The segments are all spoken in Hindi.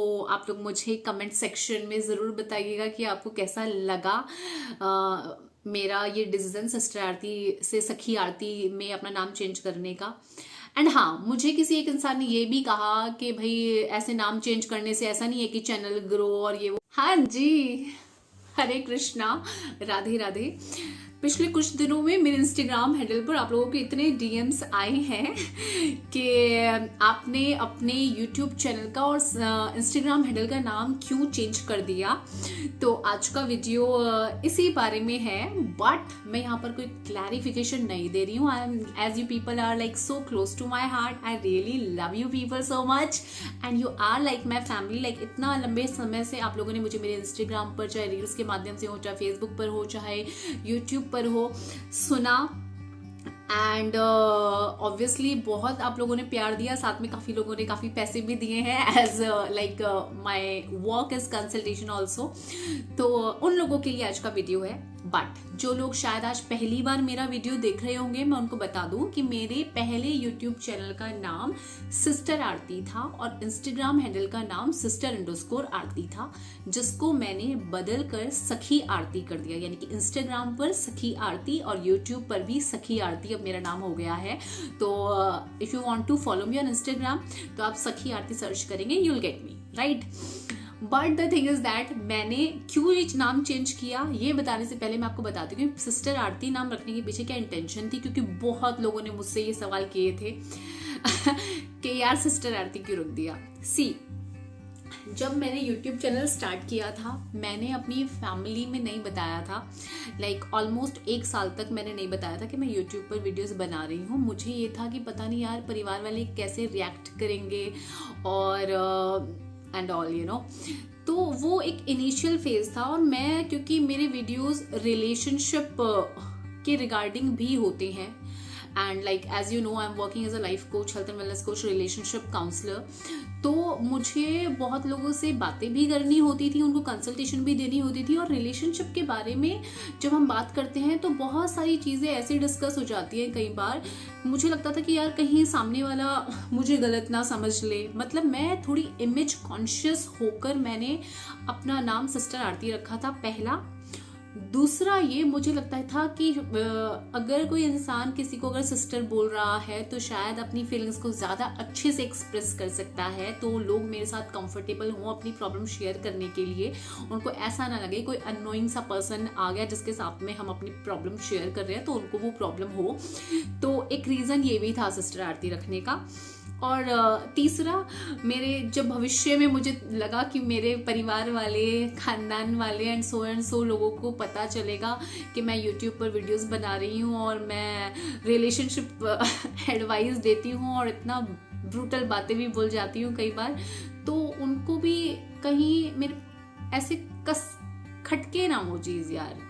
तो आप लोग मुझे कमेंट सेक्शन में ज़रूर बताइएगा कि आपको कैसा लगा मेरा ये डिसीजन सिस्टर आरती से सखी आरती में अपना नाम चेंज करने का। एंड हाँ, मुझे किसी एक इंसान ने ये भी कहा कि भाई ऐसे नाम चेंज करने से ऐसा नहीं है कि चैनल ग्रो और ये वो। हाँ जी, हरे कृष्णा, राधे राधे। पिछले कुछ दिनों में मेरे इंस्टाग्राम हैंडल पर आप लोगों के इतने डीएम्स आए हैं कि आपने अपने यूट्यूब चैनल का और इंस्टाग्राम हैंडल का नाम क्यों चेंज कर दिया। तो आज का वीडियो इसी बारे में है, बट मैं यहाँ पर कोई क्लैरिफिकेशन नहीं दे रही हूँ। I am, as you people are like so close to my heart, I really love you people so much and you are like my family. Like इतना लंबे समय से आप लोगों ने मुझे मेरे इंस्टाग्राम पर, चाहे रील्स के माध्यम से हो, चाहे फेसबुक पर हो, चाहे यूट्यूब पर हो, सुना। एंड ऑब्वियसली बहुत आप लोगों ने प्यार दिया, साथ में काफी लोगों ने काफी पैसे भी दिए हैं as like my work is consultation also. तो उन लोगों के लिए आज का वीडियो है। बट जो लोग शायद आज पहली बार मेरा वीडियो देख रहे होंगे, मैं उनको बता दूं कि मेरे पहले यूट्यूब चैनल का नाम सिस्टर आरती था और इंस्टाग्राम हैंडल का नाम sister_आरती था, जिसको मैंने बदल कर सखी आरती कर दिया। यानी कि इंस्टाग्राम पर सखी आरती और यूट्यूब पर भी सखी आरती अब मेरा नाम हो गया है। तो if you want to follow me on Instagram तो आप सखी आरती सर्च करेंगे, you will get me, right. But the thing is that मैंने क्यों ये नाम चेंज किया, ये बताने से पहले मैं आपको बताती हूँ कि सिस्टर आरती नाम रखने के पीछे क्या इंटेंशन थी। क्योंकि बहुत लोगों ने मुझसे ये सवाल किए थे कि यार सिस्टर आरती क्यों रख दिया। सी, जब मैंने YouTube चैनल स्टार्ट किया था, मैंने अपनी फैमिली में नहीं बताया था। लाइक ऑलमोस्ट 1 साल तक मैंने नहीं बताया था कि मैं YouTube पर वीडियोस बना रही हूँ। मुझे ये था कि पता नहीं यार परिवार वाले कैसे रिएक्ट करेंगे और एंड ऑल यू नो। तो वो एक इनिशियल फेज था। और मैं, क्योंकि मेरे वीडियोस रिलेशनशिप के रिगार्डिंग भी होते हैं, and like as you know I am working as a life coach, health and wellness coach, relationship counsellor. तो मुझे बहुत लोगों से बातें भी करनी होती थी, उनको कंसल्टेशन भी देनी होती थी। और रिलेशनशिप के बारे में जब हम बात करते हैं तो बहुत सारी चीज़ें ऐसे डिस्कस हो जाती हैं। कई बार मुझे लगता था कि यार कहीं सामने वाला मुझे गलत ना समझ ले। मतलब मैं थोड़ी इमेज कॉन्शियस होकर मैंने अपना नाम सिस्टर आरती रखा था, पहला। दूसरा, ये मुझे लगता था कि अगर कोई इंसान किसी को अगर सिस्टर बोल रहा है तो शायद अपनी फीलिंग्स को ज़्यादा अच्छे से एक्सप्रेस कर सकता है, तो लोग मेरे साथ कंफर्टेबल हों अपनी प्रॉब्लम शेयर करने के लिए। उनको ऐसा ना लगे कोई अननोइंग सा पर्सन आ गया जिसके साथ में हम अपनी प्रॉब्लम शेयर कर रहे हैं, तो उनको वो प्रॉब्लम हो। तो एक रीज़न ये भी था सिस्टर आरती रखने का। और तीसरा, मेरे जब भविष्य में मुझे लगा कि मेरे परिवार वाले, खानदान वाले एंड सो लोगों को पता चलेगा कि मैं यूट्यूब पर वीडियोस बना रही हूँ और मैं रिलेशनशिप एडवाइस देती हूँ और इतना ब्रूटल बातें भी बोल जाती हूँ कई बार, तो उनको भी कहीं मेरे ऐसे कस खटके ना वो चीज़, यार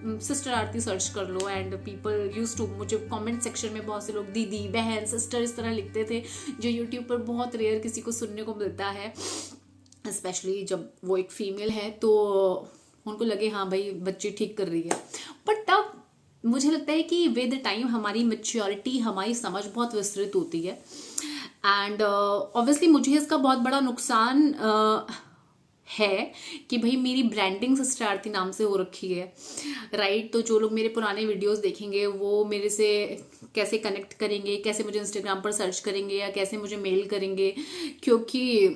सिस्टर आरती सर्च कर लो। एंड पीपल यूज टू, मुझे कमेंट सेक्शन में बहुत से लोग दीदी, बहन, सिस्टर इस तरह लिखते थे, जो यूट्यूब पर बहुत रेयर किसी को सुनने को मिलता है, स्पेशली जब वो एक फीमेल है। तो उनको लगे हाँ भाई बच्ची ठीक कर रही है। बट तब मुझे लगता है कि विद टाइम हमारी मैच्योरिटी, हमारी समझ बहुत विस्तृत होती है। एंड ऑब्वियसली मुझे इसका बहुत बड़ा नुकसान है कि भाई मेरी ब्रांडिंग सिस्टर आरती नाम से हो रखी है, राइट। तो जो लोग मेरे पुराने वीडियोस देखेंगे वो मेरे से कैसे कनेक्ट करेंगे, कैसे मुझे इंस्टाग्राम पर सर्च करेंगे या कैसे मुझे मेल करेंगे, क्योंकि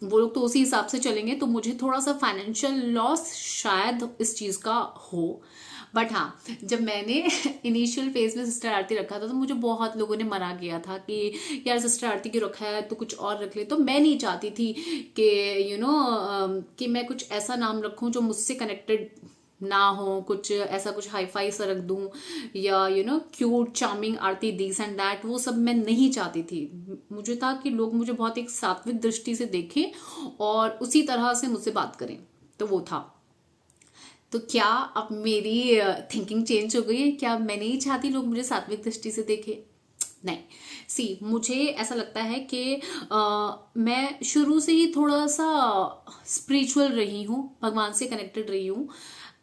वो लोग तो उसी हिसाब से चलेंगे। तो मुझे थोड़ा सा फाइनेंशियल लॉस शायद इस चीज़ का हो। बट हाँ, जब मैंने इनिशियल फेज में सिस्टर आरती रखा था तो मुझे बहुत लोगों ने मना किया था कि यार सिस्टर आरती क्यों रखा है, तो कुछ और रख ले। तो मैं नहीं चाहती थी कि यू नो कि मैं कुछ ऐसा नाम रखूं जो मुझसे कनेक्टेड ना हो, कुछ ऐसा कुछ हाई फाई सा रख दूं या you know cute charming Aarti this and that, वो सब मैं नहीं चाहती थी। मुझे था कि लोग मुझे बहुत एक सात्विक दृष्टि से देखें और उसी तरह से मुझसे बात करें, तो वो था। तो क्या अब मेरी थिंकिंग चेंज हो गई है? क्या मैं नहीं चाहती लोग मुझे सात्विक दृष्टि से देखें? नहीं। सी, मुझे ऐसा लगता है कि मैं शुरू से ही थोड़ा सा स्पिरिचुअल रही हूँ, भगवान से कनेक्टेड रही हूँ।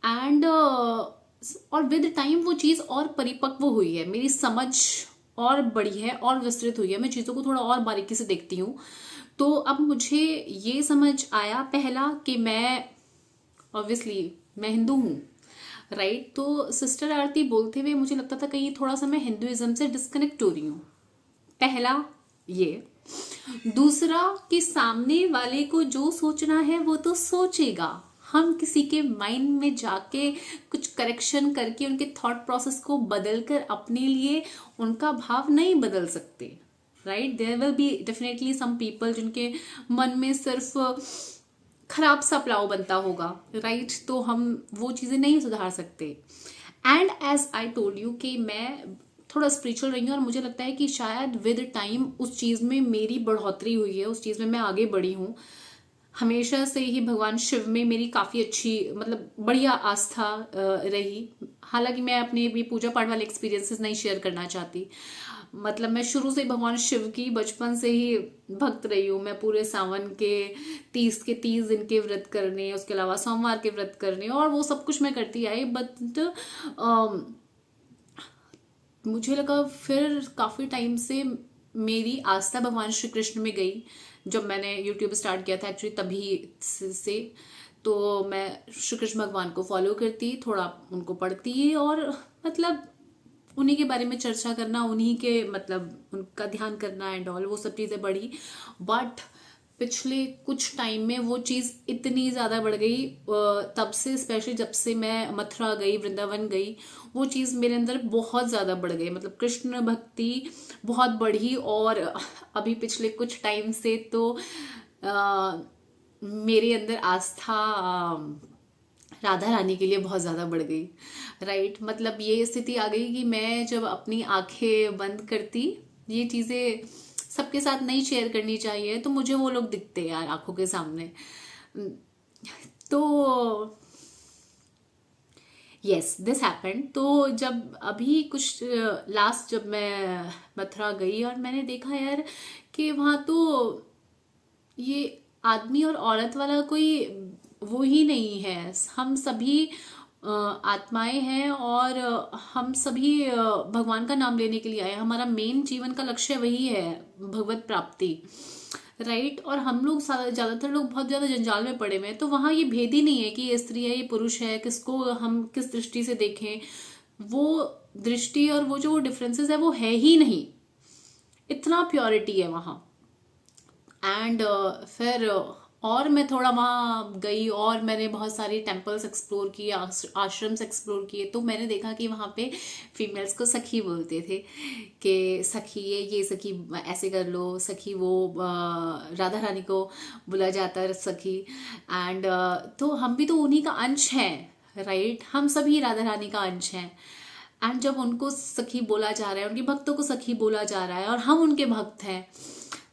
एंड और विद टाइम वो चीज़ और परिपक्व हुई है, मेरी समझ और बड़ी है और विस्तृत हुई है, मैं चीज़ों को थोड़ा और बारीकी से देखती हूँ। तो अब मुझे ये समझ आया पहला कि मैं ऑब्वियसली मैं हिंदू हूँ, राइट। तो सिस्टर आरती बोलते हुए मुझे लगता था कहीं थोड़ा सा मैं हिंदुइज्म से डिस्कनेक्ट हो रही हूँ, पहला ये। दूसरा कि सामने वाले को जो सोचना है वो तो सोचेगा, हम किसी के माइंड में जाके कुछ करेक्शन करके उनके थॉट प्रोसेस को बदल कर अपने लिए उनका भाव नहीं बदल सकते, right. There will be definitely some people जिनके मन में सिर्फ खराब सा प्लाव बनता होगा, राइट। तो हम वो चीजें नहीं सुधार सकते। And as I told you कि मैं थोड़ा स्पिरिचुअल रही हूँ और मुझे लगता है कि शायद विद टाइम उस चीज में मेरी बढ़ोतरी हुई है, उस चीज में मैं आगे बढ़ी हूँ। हमेशा से ही भगवान शिव में मेरी काफी अच्छी मतलब बढ़िया आस्था रही। हालांकि मैं अपने भी पूजा पाठ वाले एक्सपीरियंसेस नहीं शेयर करना चाहती। मतलब मैं शुरू से भगवान शिव की बचपन से ही भक्त रही हूँ। मैं पूरे सावन के 30 दिन के व्रत करने, उसके अलावा सोमवार के व्रत करने और वो सब कुछ मैं करती आई। बट मुझे लगा फिर काफी टाइम से मेरी आस्था भगवान श्री कृष्ण में गई। जब मैंने यूट्यूब स्टार्ट किया था एक्चुअली तभी से तो मैं श्री कृष्ण भगवान को फॉलो करती, थोड़ा उनको पढ़ती और मतलब उन्हीं के बारे में चर्चा करना, उन्हीं के मतलब उनका ध्यान करना एंड ऑल, वो सब चीजें बढ़ी। बट पिछले कुछ टाइम में वो चीज इतनी ज्यादा बढ़ गई, तब से स्पेशली जब से मैं मथुरा गई, वृंदावन गई, वो चीज मेरे अंदर बहुत ज्यादा बढ़ गई। मतलब कृष्ण भक्ति बहुत बढ़ी। और अभी पिछले कुछ टाइम से तो मेरे अंदर आस्था राधा रानी के लिए बहुत ज्यादा बढ़ गई, राइट। मतलब ये स्थिति आ गई कि मैं जब अपनी आंखें बंद करती, ये चीजें सबके साथ नहीं शेयर करनी चाहिए, तो मुझे वो लोग दिखते यार आंखों के सामने। तो यस दिस हैपेंड। तो जब अभी कुछ लास्ट जब मैं मथुरा गई और मैंने देखा यार कि वहां तो ये आदमी और औरत वाला कोई वो ही नहीं है। हम सभी आत्माएं हैं और हम सभी भगवान का नाम लेने के लिए आए। हमारा मेन जीवन का लक्ष्य वही है, भगवत प्राप्ति, राइट। और हम लोग ज्यादातर लोग बहुत ज्यादा जंजाल में पड़े हुए हैं। तो वहां ये भेद ही नहीं है कि ये स्त्री है ये पुरुष है, किसको हम किस दृष्टि से देखें। वो दृष्टि और वो जो डिफरेंसेस है वो है ही नहीं, इतना प्योरिटी है वहां। एंड फिर और मैं थोड़ा वहाँ गई और मैंने बहुत सारी टेम्पल्स एक्सप्लोर किए, आश्रम्स एक्सप्लोर किए। तो मैंने देखा कि वहाँ पे फीमेल्स को सखी बोलते थे कि सखी ये सखी ऐसे कर लो, सखी वो राधा रानी को बोला जाता है सखी। एंड तो हम भी तो उन्हीं का अंश हैं, राइट। हम सभी राधा रानी का अंश हैं। एंड जब उनको सखी बोला जा रहा है, उनके भक्तों को सखी बोला जा रहा है और हम उनके भक्त हैं,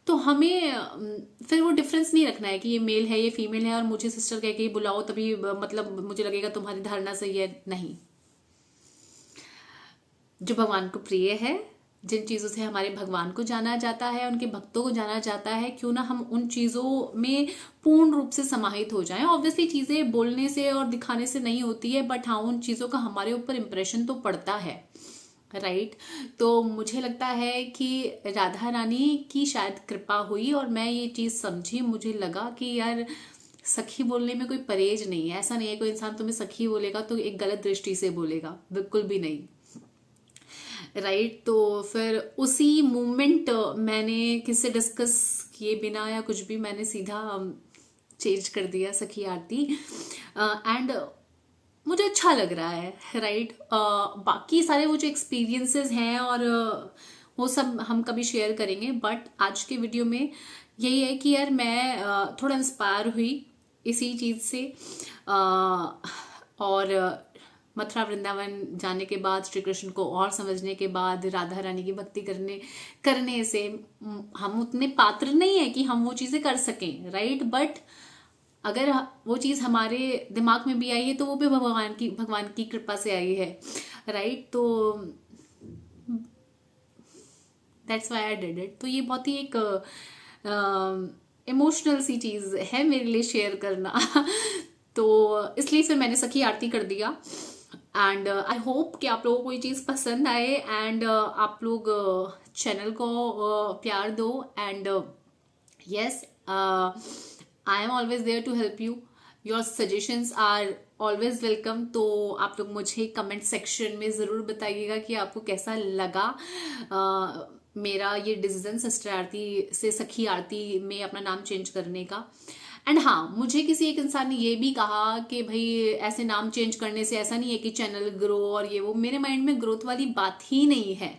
तो हमें फिर वो डिफरेंस नहीं रखना है कि ये मेल है ये फीमेल है और मुझे सिस्टर कह के बुलाओ तभी मतलब मुझे लगेगा तुम्हारी धारणा सही है। नहीं, जो भगवान को प्रिय है, जिन चीजों से हमारे भगवान को जाना जाता है, उनके भक्तों को जाना जाता है, क्यों ना हम उन चीजों में पूर्ण रूप से समाहित हो जाएं। ऑब्वियसली चीजें बोलने से और दिखाने से नहीं होती है, बट हाँ उन चीजों का हमारे ऊपर इंप्रेशन तो पड़ता है, राइट। तो मुझे लगता है कि राधा रानी की शायद कृपा हुई और मैं ये चीज समझी। मुझे लगा कि यार सखी बोलने में कोई परहेज नहीं है। ऐसा नहीं है कोई इंसान तुम्हें सखी बोलेगा तो एक गलत दृष्टि से बोलेगा, बिल्कुल भी नहीं, राइट। तो फिर उसी मोमेंट मैंने किससे डिस्कस किए बिना या कुछ भी, मैंने सीधा चेंज कर दिया सखी आरती। एंड मुझे अच्छा लग रहा है, राइट। बाकी सारे वो जो एक्सपीरियंसेस हैं और वो सब हम कभी शेयर करेंगे, बट आज के वीडियो में यही है कि यार मैं थोड़ा इंस्पायर हुई इसी चीज से। और मथुरा वृंदावन जाने के बाद, श्री कृष्ण को और समझने के बाद, राधा रानी की भक्ति करने से हम उतने पात्र नहीं है कि हम वो चीजें कर सकें, राइट। बट अगर वो चीज हमारे दिमाग में भी आई है तो वो भी भगवान की कृपा से आई है, राइट। तो that's why I did it. तो ये बहुत ही एक इमोशनल सी चीज है मेरे लिए शेयर करना तो इसलिए फिर मैंने सखी आरती कर दिया। एंड आई होप कि आप लोगों को ये चीज पसंद आए एंड आप लोग चैनल को प्यार दो। And yes I am always there to help you, your suggestions are always welcome. तो आप लोग मुझे कमेंट सेक्शन में ज़रूर बताइएगा कि आपको कैसा लगा मेरा ये डिसीजन सिस्टर आरती से सखी आरती में अपना नाम चेंज करने का। एंड हाँ, मुझे किसी एक इंसान ने ये भी कहा कि भाई ऐसे नाम चेंज करने से ऐसा नहीं है कि चैनल ग्रो और ये वो। मेरे माइंड में ग्रोथ वाली बात ही नहीं है।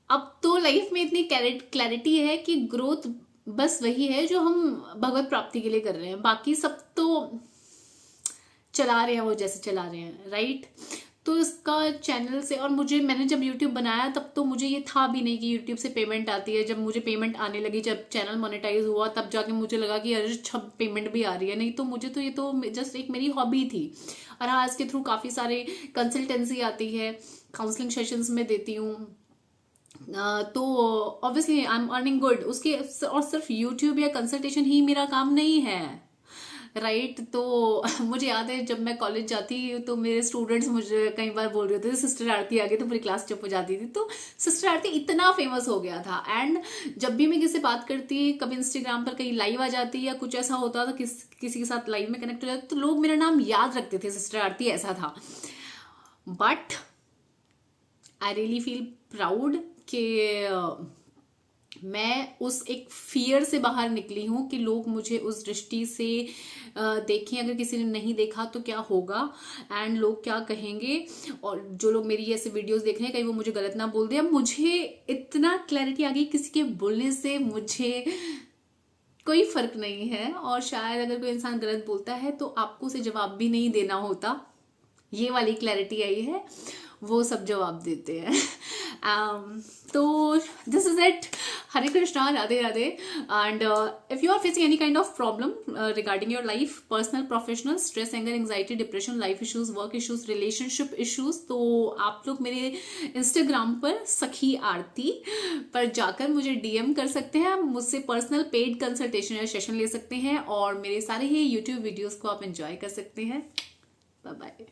अब तो लाइफ में इतनी क्लैरिटी है कि ग्रोथ बस वही है जो हम भगवत प्राप्ति के लिए कर रहे हैं, बाकी सब तो चला रहे हैं वो जैसे चला रहे हैं, राइट। तो इसका चैनल से, और मैंने जब YouTube बनाया तब तो मुझे ये था भी नहीं कि YouTube से पेमेंट आती है। जब मुझे पेमेंट आने लगी, जब चैनल मोनेटाइज हुआ, तब जाके मुझे लगा कि अरे छब पेमेंट भी आ रही है। नहीं तो मुझे तो ये तो जस्ट एक मेरी हॉबी थी। और हाँ, इसके थ्रू काफ़ी सारे कंसल्टेंसी आती है, काउंसलिंग सेशंस में देती हूँ, तो obviously I am earning good उसके। और सिर्फ यूट्यूब या कंसल्टेशन ही मेरा काम नहीं है, राइट। तो मुझे याद है जब मैं कॉलेज जाती तो मेरे स्टूडेंट्स मुझे कई बार बोल रहे थे सिस्टर आरती आ गई, तो पूरी क्लास चुप हो जाती थी। तो सिस्टर आरती इतना फेमस हो गया था। एंड जब भी मैं किसी से बात करती, कभी इंस्टाग्राम पर कहीं लाइव आ जाती या कुछ ऐसा होता था, किसी के साथ लाइव में कनेक्ट हो जाती, तो लोग मेरा नाम याद रखते थे, सिस्टर आरती, ऐसा था। But I really feel proud कि मैं उस एक फियर से बाहर निकली हूँ कि लोग मुझे उस दृष्टि से देखें। अगर किसी ने नहीं देखा तो क्या होगा, एंड लोग क्या कहेंगे, और जो लोग मेरी ऐसे वीडियोस देख रहे हैं कहीं वो मुझे गलत ना बोल दे। अब मुझे इतना क्लैरिटी आ गई, किसी के बोलने से मुझे कोई फर्क नहीं है। और शायद अगर कोई इंसान गलत बोलता है तो आपको उसे जवाब भी नहीं देना होता। ये वाली क्लैरिटी आई है, वो सब जवाब देते हैं। तो this is it. Hare Krishna, Radhe Radhe. And if you are facing any kind of problem regarding your life, personal, professional, stress, anger, anxiety, depression, life issues, work issues, relationship issues, तो आप लोग मेरे इंस्टाग्राम पर सखी आरती पर जाकर मुझे DM कर सकते हैं। आप मुझसे पर्सनल पेड कंसल्टेशन या सेशन ले सकते हैं, और मेरे सारे ही यूट्यूब वीडियोज को आप एंजॉय कर सकते हैं। Bye bye.